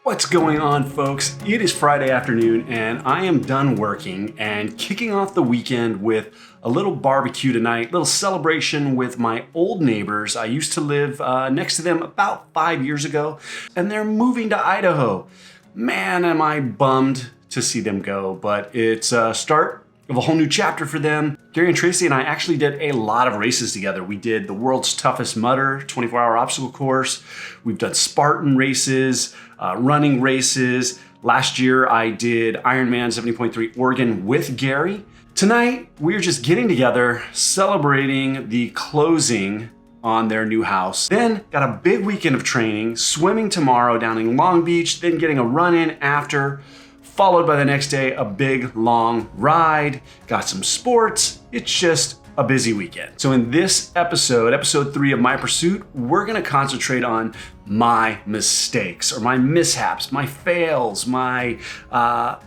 What's going on, folks? It is Friday afternoon and I am done working and kicking off the weekend with a little barbecue tonight, little celebration with my old neighbors. I used to live next to them about 5 years ago, and they're moving to Idaho. Man, am I bummed to see them go, but it's a start of a whole new chapter for them. Gary and Tracy and I actually did a lot of races together. We did the world's toughest mudder, 24-hour obstacle course. We've done Spartan races, running races. Last year I did Ironman 70.3 Oregon with Gary. Tonight we're just getting together, celebrating the closing on their new house. Then got a big weekend of training, swimming tomorrow down in Long Beach, then getting a run in after, followed by the next day, a big long ride, got some sports. It's just a busy weekend. So in this episode 3 of My Pursuit, we're gonna concentrate on my mistakes or my mishaps, my fails, my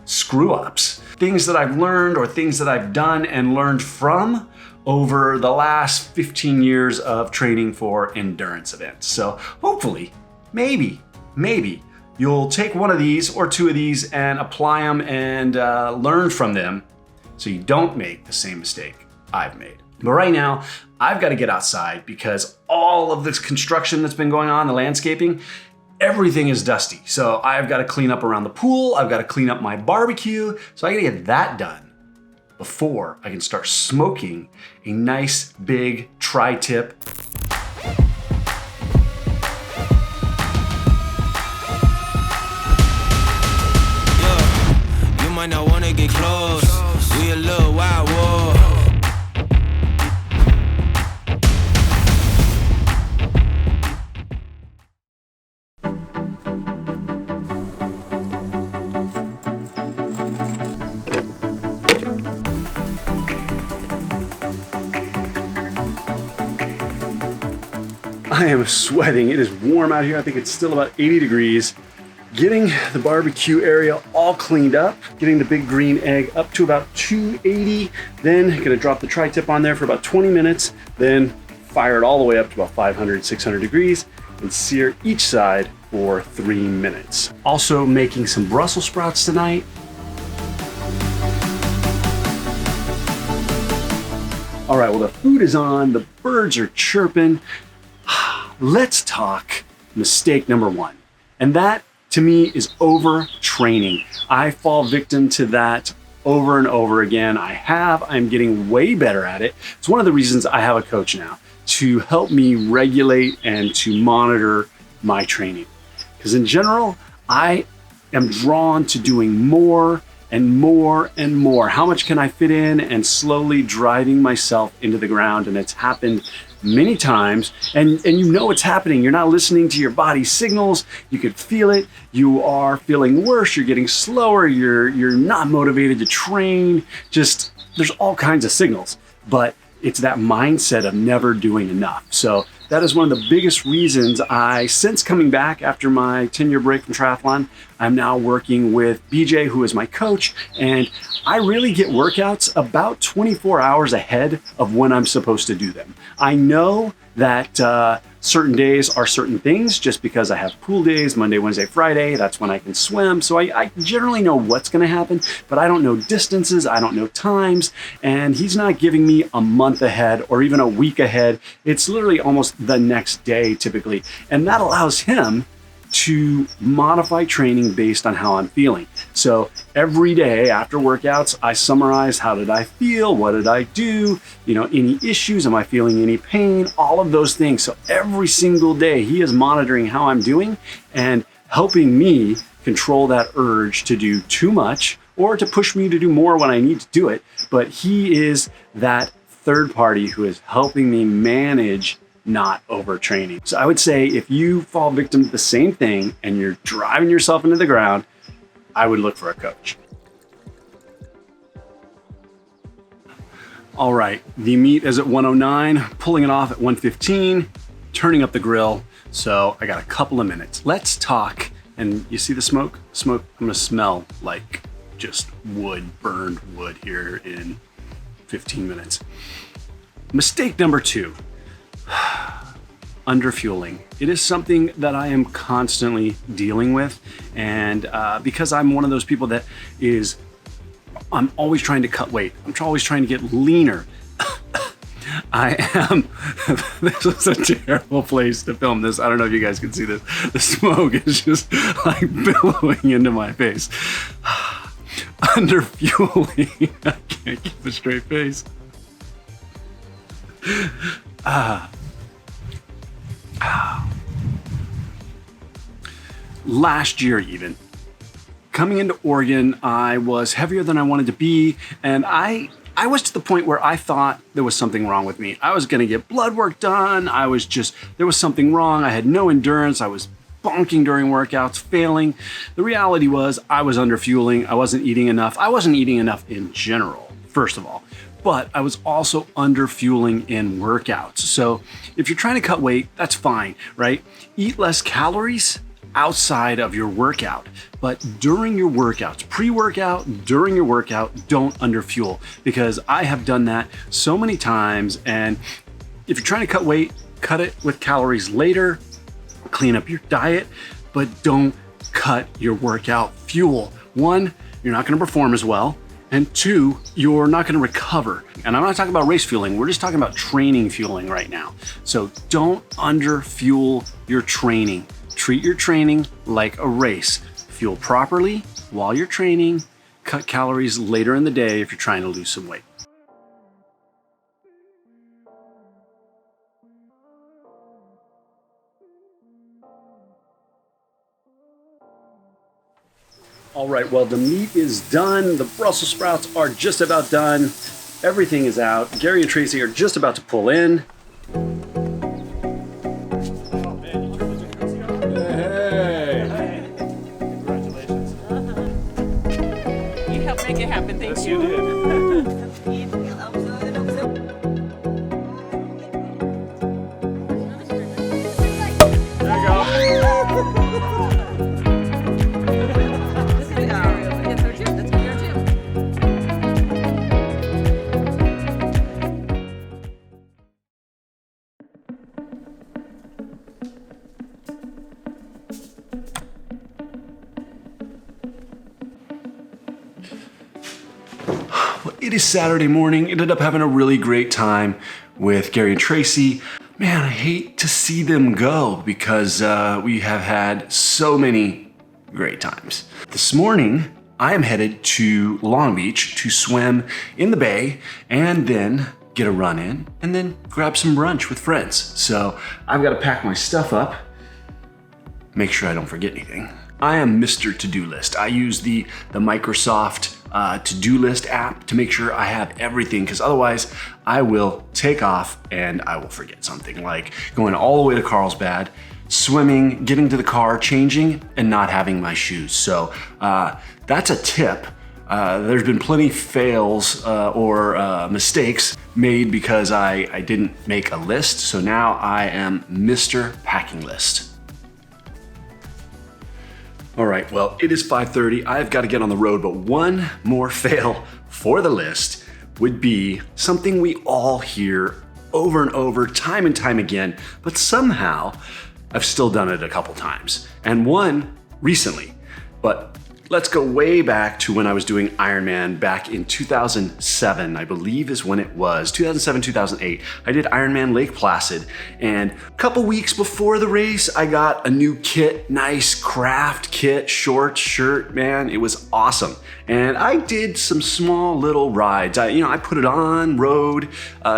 screw ups, things that I've learned or things that I've done and learned from over the last 15 years of training for endurance events. So hopefully, maybe, you'll take one of these or two of these and apply them and learn from them so you don't make the same mistake I've made. But right now, I've got to get outside because all of this construction that's been going on, the landscaping, everything is dusty. So I've got to clean up around the pool. I've got to clean up my barbecue. So I got to get that done before I can start smoking a nice big tri-tip. Might not wanna get close. We a little wild war. I am sweating. It is warm out here. I think it's still about 80 degrees. Getting the barbecue area all cleaned up, getting the big green egg up to about 280, then gonna drop the tri-tip on there for about 20 minutes, then fire it all the way up to about 500, 600 degrees and sear each side for 3 minutes. Also making some Brussels sprouts tonight. All right, well, the food is on, the birds are chirping. Let's talk mistake number 1. And that, to me, is overtraining. I fall victim to that over and over again. I'm getting way better at it. It's one of the reasons I have a coach now, to help me regulate and to monitor my training. Because in general, I am drawn to doing more and more and more. How much can I fit in, and slowly driving myself into the ground. And it's happened many times, and you know it's happening. You're not listening to your body's signals. You could feel it. You are feeling worse. You're getting slower. You're not motivated to train. Just, there's all kinds of signals, but it's that mindset of never doing enough. So that is one of the biggest reasons since coming back after my 10-year break from triathlon, I'm now working with BJ, who is my coach, and I really get workouts about 24 hours ahead of when I'm supposed to do them. I know that certain days are certain things just because I have pool days, Monday, Wednesday, Friday, that's when I can swim. So I generally know what's gonna happen, but I don't know distances, I don't know times, and he's not giving me a month ahead or even a week ahead. It's literally almost the next day typically. And that allows him to modify training based on how I'm feeling. So every day after workouts, I summarize, how did I feel? What did I do? Any issues? Am I feeling any pain? All of those things. So every single day he is monitoring how I'm doing and helping me control that urge to do too much or to push me to do more when I need to do it. But he is that third party who is helping me manage not overtraining. So I would say if you fall victim to the same thing and you're driving yourself into the ground, I would look for a coach. All right, the meat is at 109, pulling it off at 115, turning up the grill. So I got a couple of minutes. Let's talk. And you see the smoke? Smoke, I'm gonna smell like just wood, burned wood here in 15 minutes. Mistake number 2. underfueling. It is something that I am constantly dealing with. And because I'm one of those people that I'm always trying to cut weight. I'm always trying to get leaner. I am, this is a terrible place to film this. I don't know if you guys can see this. The smoke is just like billowing into my face. Underfueling. I can't keep a straight face. Last year even, coming into Oregon, I was heavier than I wanted to be, and I was to the point where I thought there was something wrong with me. I was gonna get blood work done. There was something wrong. I had no endurance. I was bonking during workouts, failing. The reality was I was underfueling. I wasn't eating enough. I wasn't eating enough in general, first of all, but I was also underfueling in workouts. So if you're trying to cut weight, that's fine, right? Eat less calories outside of your workout, but during your workouts, pre-workout, during your workout, don't underfuel, because I have done that so many times. And if you're trying to cut weight, cut it with calories later, clean up your diet, but don't cut your workout fuel. One, you're not going to perform as well. And two, you're not going to recover. And I'm not talking about race fueling. We're just talking about training fueling right now. So don't underfuel your training. Treat your training like a race. Fuel properly while you're training. Cut calories later in the day if you're trying to lose some weight. All right, well, the meat is done. The Brussels sprouts are just about done. Everything is out. Gary and Tracy are just about to pull in. Make it happen. Thank Yes, you. you did. There you go. This is Endureus. Yes, they're too. That's what they're too. It is Saturday morning. Ended up having a really great time with Gary and Tracy. Man, I hate to see them go because we have had so many great times. This morning, I am headed to Long Beach to swim in the bay and then get a run in and then grab some brunch with friends. So I've got to pack my stuff up, make sure I don't forget anything. I am Mr. To-Do List. I use the Microsoft to-do list app to make sure I have everything, because otherwise I will take off and I will forget something, like going all the way to Carlsbad, swimming, getting to the car, changing, and not having my shoes. So that's a tip. There's been plenty fails or mistakes made because I didn't make a list. So now I am Mr. Packing List. All right, well, it is 5:30. I've got to get on the road, but one more fail for the list would be something we all hear over and over, time and time again, but somehow I've still done it a couple times. And one recently, but let's go way back to when I was doing Ironman back in 2007, I believe is when it was, 2007, 2008. I did Ironman Lake Placid, and a couple weeks before the race, I got a new kit, nice craft kit, shorts, shirt, man, it was awesome. And I did some small little rides. I put it on, rode,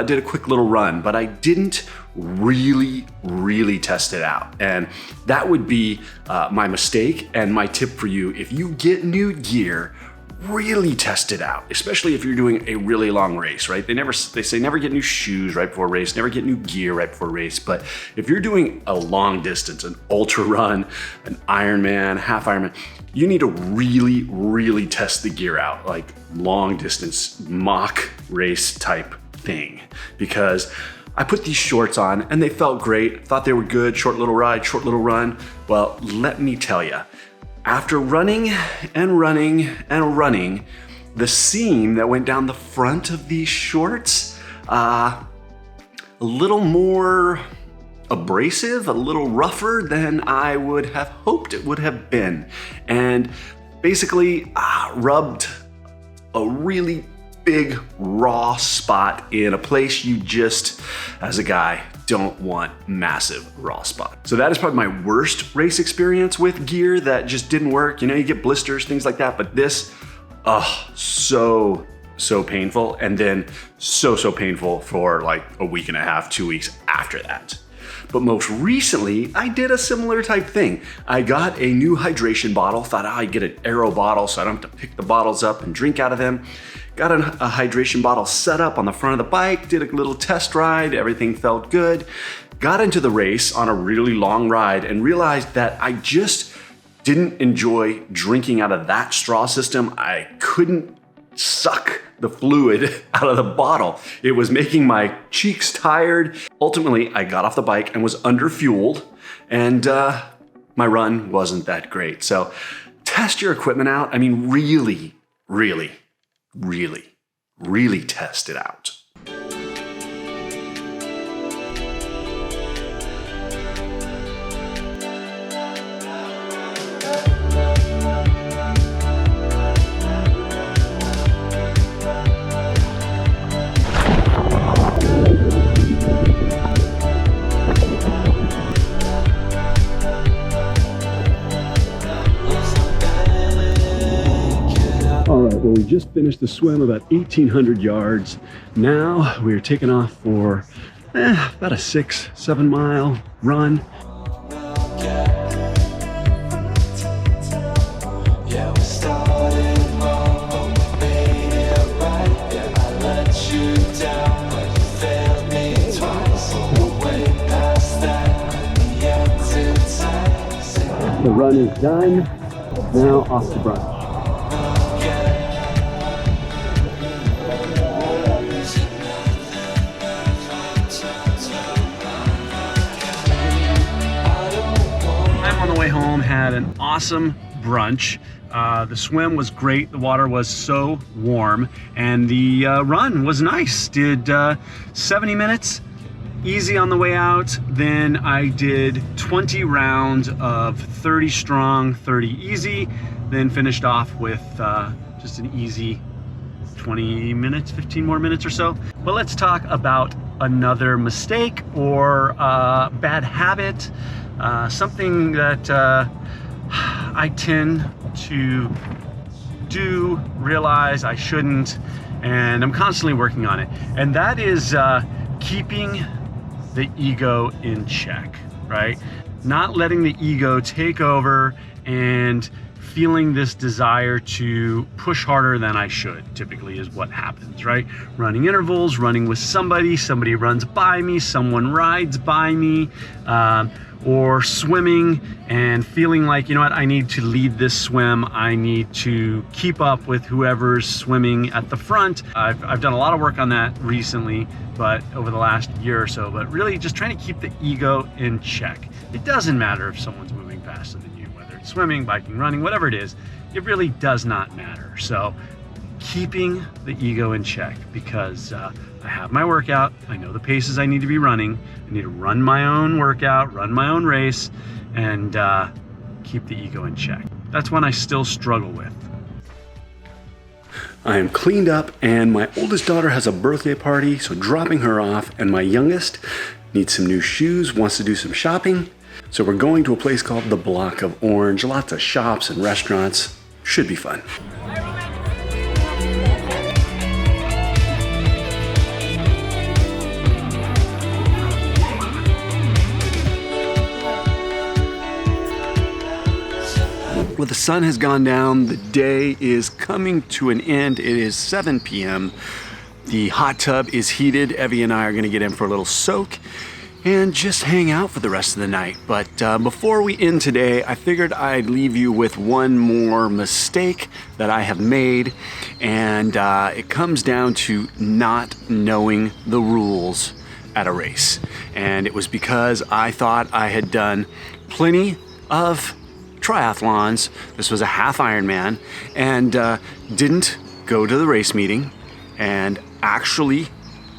did a quick little run, but I didn't really test it out. And that would be my mistake and my tip for you. If you get new gear, really test it out, especially if you're doing a really long race, right? They say never get new shoes right before a race, never get new gear right before a race. But if you're doing a long distance, an ultra run, an Ironman, half Ironman, you need to really test the gear out, like long distance mock race type thing, because I put these shorts on and they felt great. Thought they were good, short little ride, short little run. Well, let me tell you, after running, the seam that went down the front of these shorts, a little more abrasive, a little rougher than I would have hoped it would have been. And basically rubbed a really big raw spot in a place you just, as a guy, don't want massive raw spot. So that is probably my worst race experience with gear that just didn't work. You know, you get blisters, things like that, but this, so painful. And then so painful for like a week and a half, 2 weeks after that. But most recently, I did a similar type thing. I got a new hydration bottle, thought I'd get an Aero bottle so I don't have to pick the bottles up and drink out of them. Got a hydration bottle set up on the front of the bike, did a little test ride, everything felt good. Got into the race on a really long ride and realized that I just didn't enjoy drinking out of that straw system. I couldn't suck the fluid out of the bottle. It was making my cheeks tired. Ultimately, I got off the bike and was underfueled, and my run wasn't that great. So test your equipment out. I mean, really test it out. Well, we just finished the swim about 1,800 yards. Now we're taking off for about a 6-7 mile run. The run is done. Now off to brunch. Home, had an awesome brunch. The swim was great, the water was so warm, and the run was nice. Did 70 minutes, easy on the way out. Then I did 20 rounds of 30 strong, 30 easy, then finished off with just an easy 20 minutes, 15 more minutes or so. But let's talk about another mistake or bad habit. Something that I tend to do, realize I shouldn't, and I'm constantly working on it. And that is keeping the ego in check, right? Not letting the ego take over and feeling this desire to push harder than I should, typically is what happens, right? Running intervals, running with somebody runs by me, someone rides by me, or swimming and feeling like, you know what, I need to lead this swim. I need to keep up with whoever's swimming at the front. I've done a lot of work on that recently, but over the last year or so, but really just trying to keep the ego in check. It doesn't matter if someone's moving faster than you, whether it's swimming, biking, running, whatever it is, it really does not matter. So keeping the ego in check, because I have my workout, I know the paces I need to be running, I need to run my own workout, run my own race, and keep the ego in check. That's one I still struggle with. I am cleaned up, and my oldest daughter has a birthday party, so dropping her off, and my youngest needs some new shoes, wants to do some shopping. So we're going to a place called the Block of Orange, lots of shops and restaurants. Should be fun. Well, the sun has gone down. The day is coming to an end. It is 7 p.m. The hot tub is heated. Evie and I are going to get in for a little soak and just hang out for the rest of the night. But before we end today, I figured I'd leave you with one more mistake that I have made. And it comes down to not knowing the rules at a race. And it was because I thought I had done plenty of triathlons. This was a half Ironman, and didn't go to the race meeting, and actually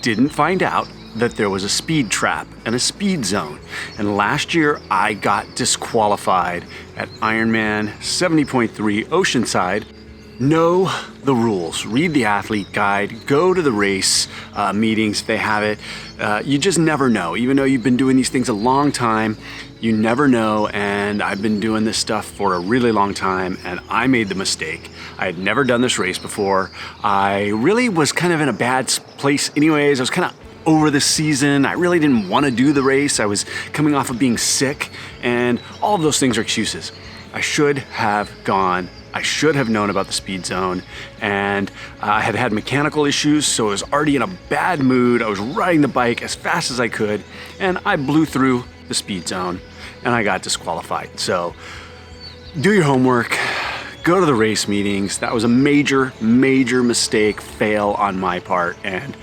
didn't find out that there was a speed trap and a speed zone. And last year I got disqualified at Ironman 70.3 Oceanside. Know the rules, read the athlete guide, go to the race meetings if they have it. You just never know. Even though you've been doing these things a long time, you never know. And I've been doing this stuff for a really long time, and I made the mistake. I had never done this race before. I really was kind of in a bad place anyways. I was kind of over the season. I really didn't want to do the race. I was coming off of being sick, and all of those things are excuses. I should have gone. I should have known about the speed zone, and I had had mechanical issues, so I was already in a bad mood. I was riding the bike as fast as I could, and I blew through the speed zone, and I got disqualified. So do your homework, go to the race meetings. That was a major, major mistake, fail on my part, and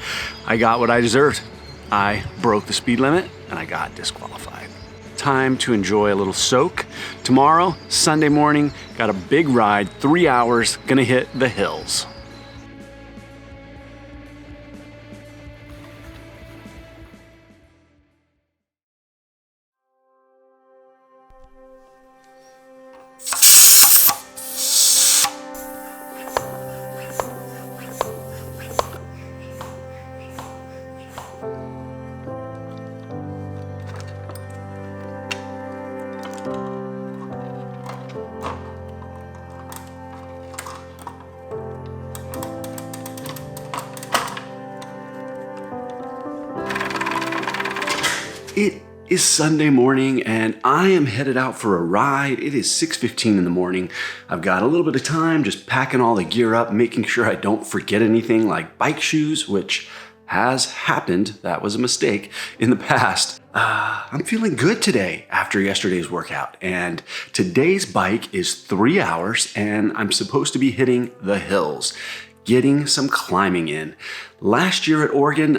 I got what I deserved. I broke the speed limit, and I got disqualified. Time to enjoy a little soak. Tomorrow, Sunday morning, got a big ride, 3 hours, gonna hit the hills. It is Sunday morning and I am headed out for a ride. It is 6:15 in the morning. I've got a little bit of time just packing all the gear up, making sure I don't forget anything like bike shoes, which has happened. That was a mistake in the past. I'm feeling good today after yesterday's workout, and today's bike is 3 hours and I'm supposed to be hitting the hills, getting some climbing in. Last year at Oregon,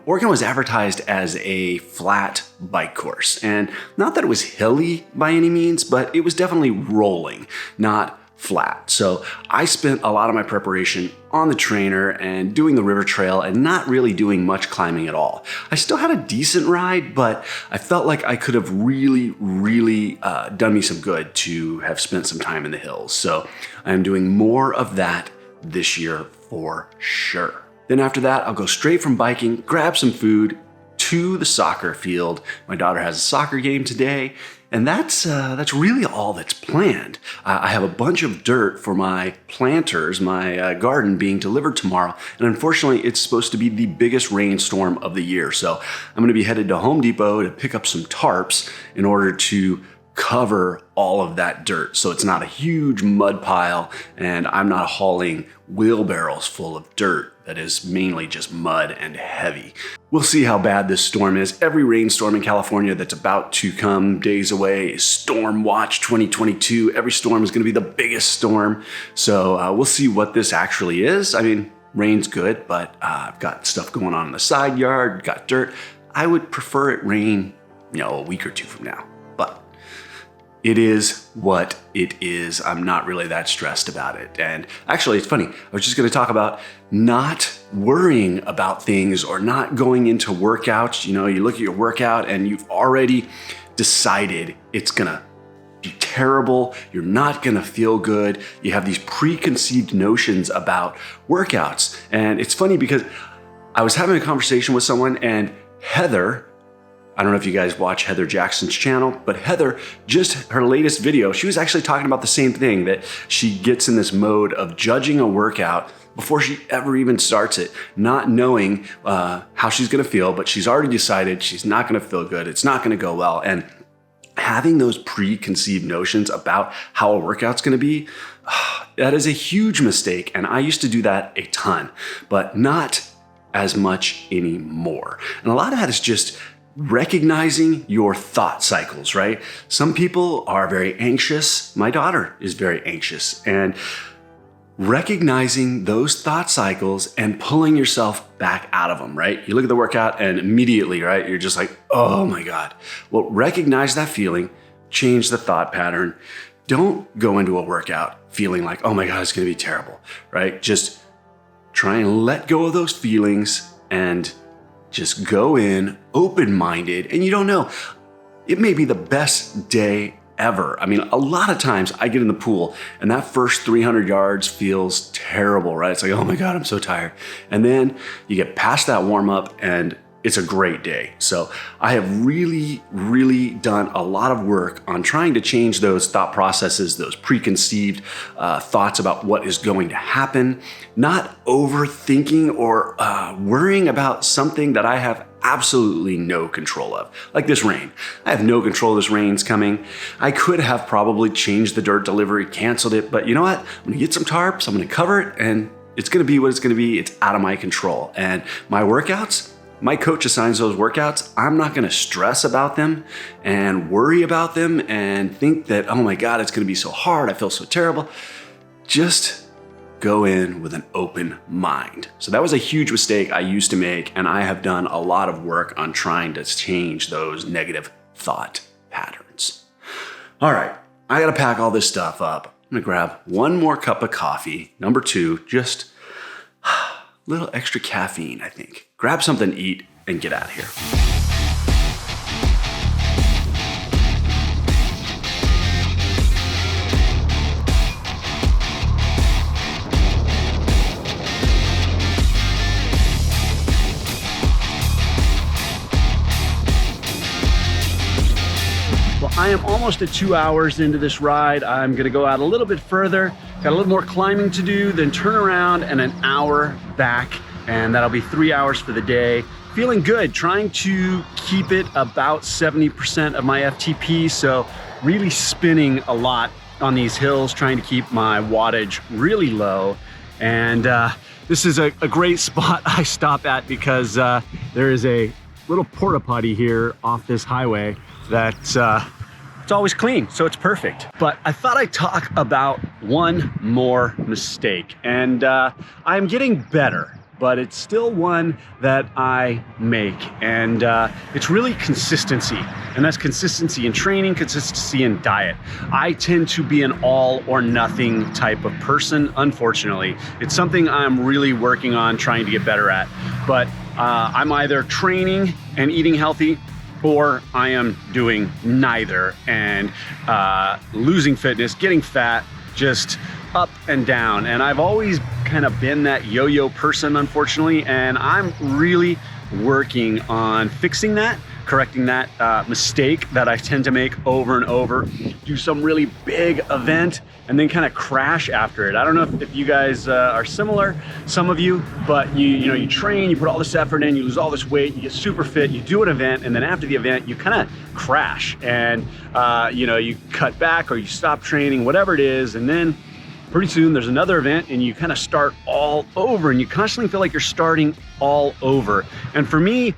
Oregon was advertised as a flat bike course. And not that it was hilly by any means, but it was definitely rolling, not flat. So I spent a lot of my preparation on the trainer and doing the river trail and not really doing much climbing at all. I still had a decent ride, but I felt like I could have really done me some good to have spent some time in the hills. So I'm doing more of that this year for sure. Then after that, I'll go straight from biking, grab some food, to the soccer field. My daughter has a soccer game today, and that's really all that's planned. I have a bunch of dirt for my planters, my garden being delivered tomorrow, and unfortunately, it's supposed to be the biggest rainstorm of the year. So I'm gonna be headed to Home Depot to pick up some tarps in order to cover all of that dirt so it's not a huge mud pile and I'm not hauling wheelbarrows full of dirt that is mainly just mud and heavy. We'll see how bad this storm is. Every rainstorm in California that's about to come days away is Storm Watch 2022. Every storm is going to be the biggest storm. So we'll see what this actually is. I mean, rain's good, but I've got stuff going on in the side yard, got dirt. I would prefer it rain, a week or two from now. But it is what it is. I'm not really that stressed about it. And actually, it's funny. I was just going to talk about not worrying about things or not going into workouts. You look at your workout and you've already decided it's going to be terrible. You're not going to feel good. You have these preconceived notions about workouts. And it's funny because I was having a conversation with someone, and Heather, I don't know if you guys watch Heather Jackson's channel, but Heather, just her latest video, she was actually talking about the same thing, that she gets in this mode of judging a workout before she ever even starts it, not knowing how she's gonna feel, but she's already decided she's not gonna feel good, it's not gonna go well. And having those preconceived notions about how a workout's gonna be, that is a huge mistake. And I used to do that a ton, but not as much anymore. And a lot of that is just recognizing your thought cycles, right? Some people are very anxious. My daughter is very anxious, and recognizing those thought cycles and pulling yourself back out of them, right? You look at the workout and immediately, right, you're just like, oh my God. Well, recognize that feeling, change the thought pattern. Don't go into a workout feeling like, oh my God, it's gonna be terrible, right? Just try and let go of those feelings and Just go in open-minded, and you don't know. It may be the best day ever. I mean, a lot of times I get in the pool and that first 300 yards feels terrible, right? It's like, oh my God, I'm so tired. And then you get past that warm up and it's a great day. So I have really done a lot of work on trying to change those thought processes, those preconceived thoughts about what is going to happen, not overthinking or worrying about something that I have absolutely no control of, like this rain. I have no control this rain's coming. I could have probably changed the dirt delivery, canceled it, but you know what? I'm gonna get some tarps, I'm gonna cover it, and it's gonna be what it's gonna be. It's out of my control. And my workouts, my coach assigns those workouts. I'm not gonna stress about them and worry about them and think that, oh my God, it's gonna be so hard, I feel so terrible. Just go in with an open mind. So that was a huge mistake I used to make, and I have done a lot of work on trying to change those negative thought patterns. All right, I gotta pack all this stuff up. I'm gonna grab one more cup of coffee, number 2, just a little extra caffeine, I think. Grab something to eat and get out of here. I am almost at 2 hours into this ride. I'm gonna go out a little bit further, got a little more climbing to do, then turn around and an hour back, and that'll be 3 hours for the day. Feeling good, trying to keep it about 70% of my FTP, so really spinning a lot on these hills, trying to keep my wattage really low. And this is a great spot I stop at because there is a little porta potty here off this highway that it's always clean, so it's perfect. But I thought I'd talk about one more mistake, and I'm getting better, but it's still one that I make, and it's really consistency. And that's consistency in training, consistency in diet. I tend to be an all or nothing type of person, unfortunately. It's something I'm really working on trying to get better at. But I'm either training and eating healthy, or I am doing neither and losing fitness, getting fat, just up and down. And I've always kind of been that yo-yo person, unfortunately, and I'm really working on fixing that, correcting that mistake that I tend to make over and over. Do some really big event and then kind of crash after it. I don't know if you guys are similar, some of you, but you train, you put all this effort in, you lose all this weight, you get super fit, you do an event, and then after the event, you kind of crash and you cut back or you stop training, whatever it is, and then pretty soon there's another event and you kind of start all over, and you constantly feel like you're starting all over. And for me,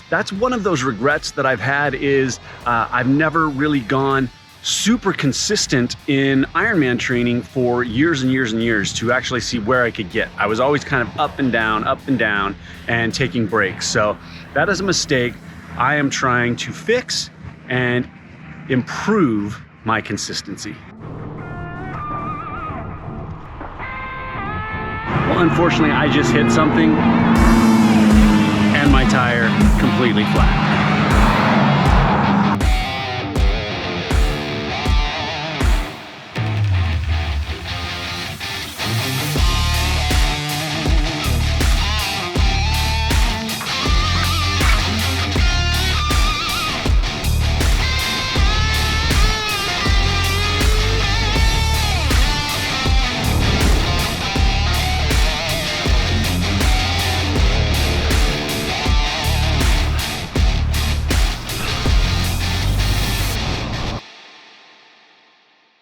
that's one of those regrets that I've had is I've never really gone super consistent in Ironman training for years and years and years to actually see where I could get. I was always kind of up and down and taking breaks. So that is a mistake I am trying to fix and improve my consistency. Well, unfortunately, I just hit something and my tire completely flat.